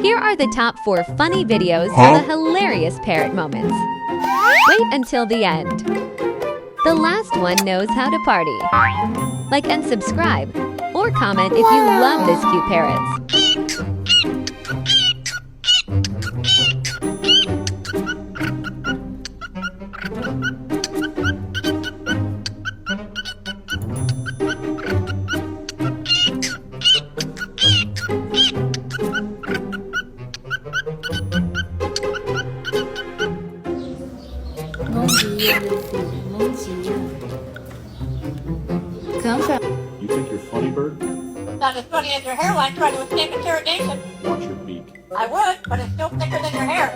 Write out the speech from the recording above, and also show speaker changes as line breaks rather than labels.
Here are the top 4 funny videos of the hilarious parrot moments. Wait until the end. The last one knows how to party. Like and subscribe, or comment if you love this cute parrots.
Bom dia, meu filho. Bom dia. Canta.
You think you're funny, Bird?
Not as funny as your hairline trying to escape interrogation.
Watch your beak.
I would, but it's still thicker than your hair.